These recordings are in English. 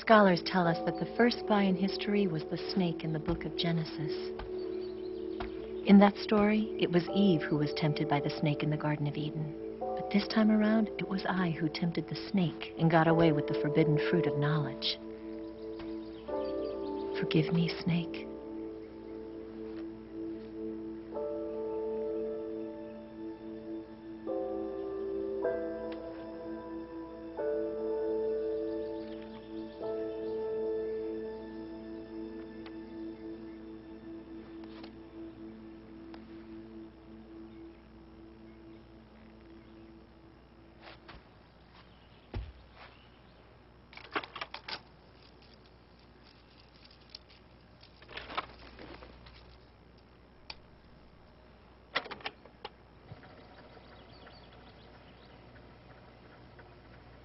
Scholars tell us that the first spy in history was the snake in the book of Genesis. In that story, it was Eve who was tempted by the snake in the Garden of Eden. But this time around, it was I who tempted the snake and got away with the forbidden fruit of knowledge. Forgive me, snake.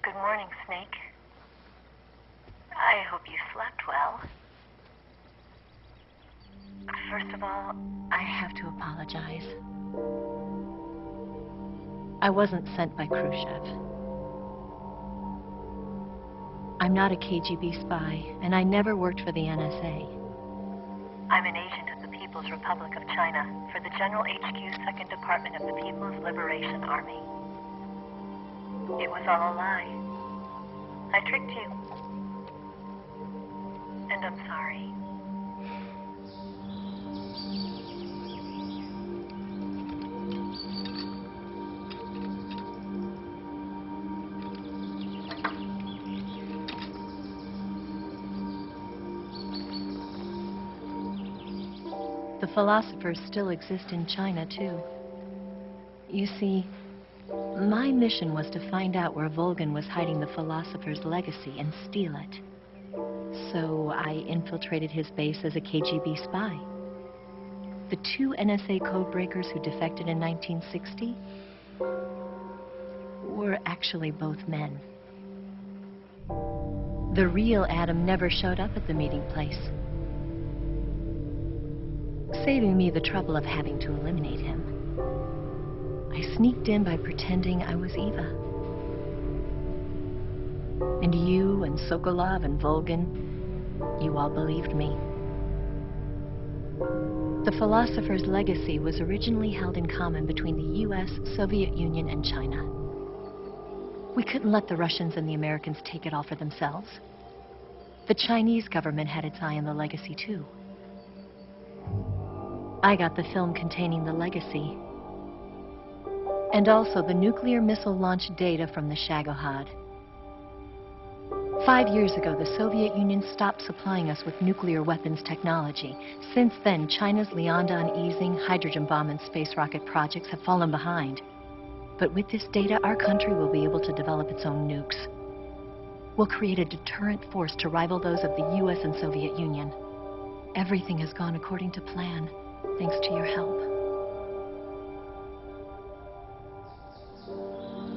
Good morning, Snake. I hope you slept well. First of all, I have to apologize. I wasn't sent by Khrushchev. I'm not a KGB spy, and I never worked for the NSA. I'm an agent of the People's Republic of China for the General HQ 2nd Department of the People's Liberation Army. It was all a lie. I tricked you. And I'm sorry. The philosophers still exist in China, too. You see, my mission was to find out where Volgin was hiding the philosopher's legacy and steal it. So I infiltrated his base as a KGB spy. The two NSA codebreakers who defected in 1960 were actually both men. The real Adam never showed up at the meeting place, saving me the trouble of having to eliminate him. I sneaked in by pretending I was Eva. And you and Sokolov and Volgin, you all believed me. The philosopher's legacy was originally held in common between the US, Soviet Union, and China. We couldn't let the Russians and the Americans take it all for themselves. The Chinese government had its eye on the legacy, too. I got the film containing the legacy, and also the nuclear missile launch data from the Shagohod. 5 years ago, the Soviet Union stopped supplying us with nuclear weapons technology. Since then, China's Liaodong easing, hydrogen bomb, and space rocket projects have fallen behind. But with this data, our country will be able to develop its own nukes. We'll create a deterrent force to rival those of the US and Soviet Union. Everything has gone according to plan, thanks to your help.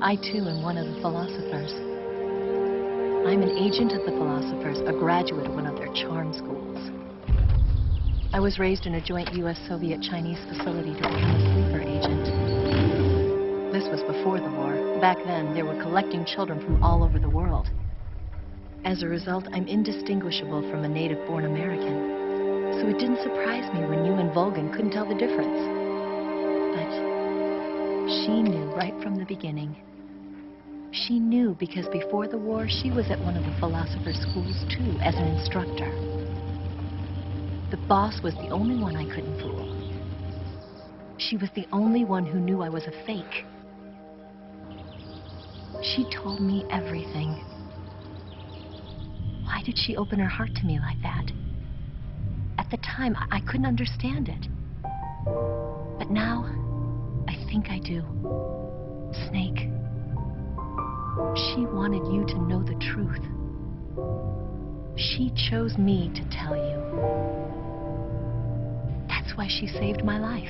I, too, am one of the philosophers. I'm an agent of the philosophers, a graduate of one of their charm schools. I was raised in a joint US-Soviet-Chinese facility to become a sleeper agent. This was before the war. Back then, they were collecting children from all over the world. As a result, I'm indistinguishable from a native-born American. So it didn't surprise me when you and Volgin couldn't tell the difference. But she knew right from the beginning. She knew because before the war, she was at one of the philosopher's schools, too, as an instructor. The boss was the only one I couldn't fool. She was the only one who knew I was a fake. She told me everything. Why did she open her heart to me like that? At the time, I couldn't understand it. But now, I think I do. Snake. She wanted you to know the truth. She chose me to tell you. That's why she saved my life.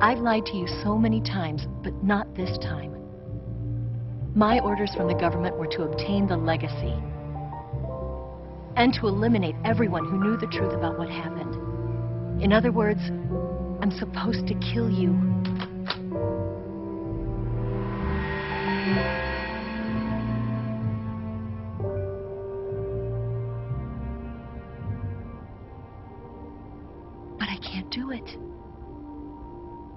I've lied to you so many times, but not this time. My orders from the government were to obtain the legacy and to eliminate everyone who knew the truth about what happened. In other words, I'm supposed to kill you. can't do it.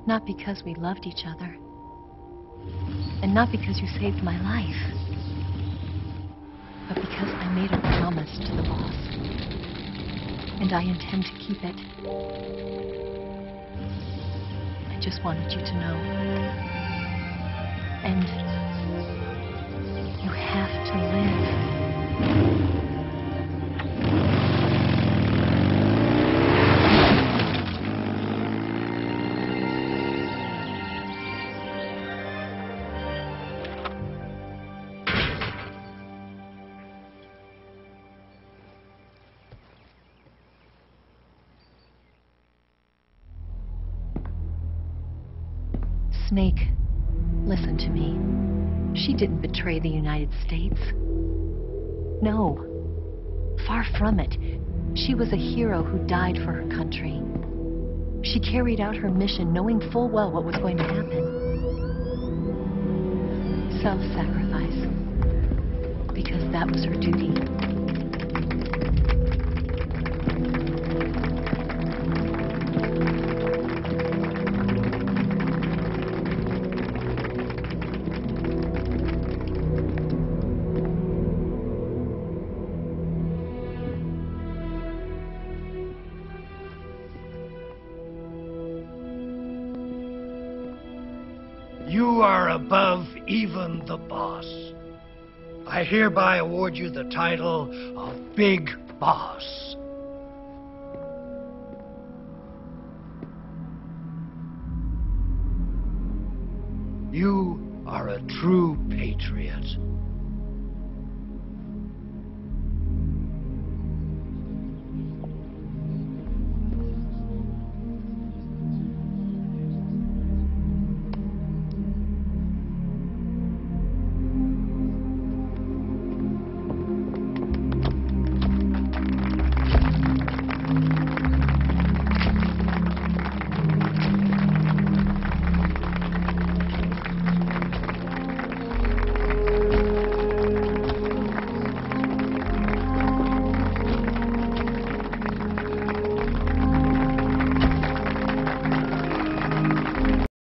Not because we loved each other. And not because you saved my life. But because I made a promise to the boss. And I intend to keep it. I just wanted you to know. And you have to live. Snake, listen to me. She didn't betray the United States. No. Far from it. She was a hero who died for her country. She carried out her mission knowing full well what was going to happen. Self-sacrifice. Because that was her duty. You are above even the boss. I hereby award you the title of Big Boss. You are a true patriot.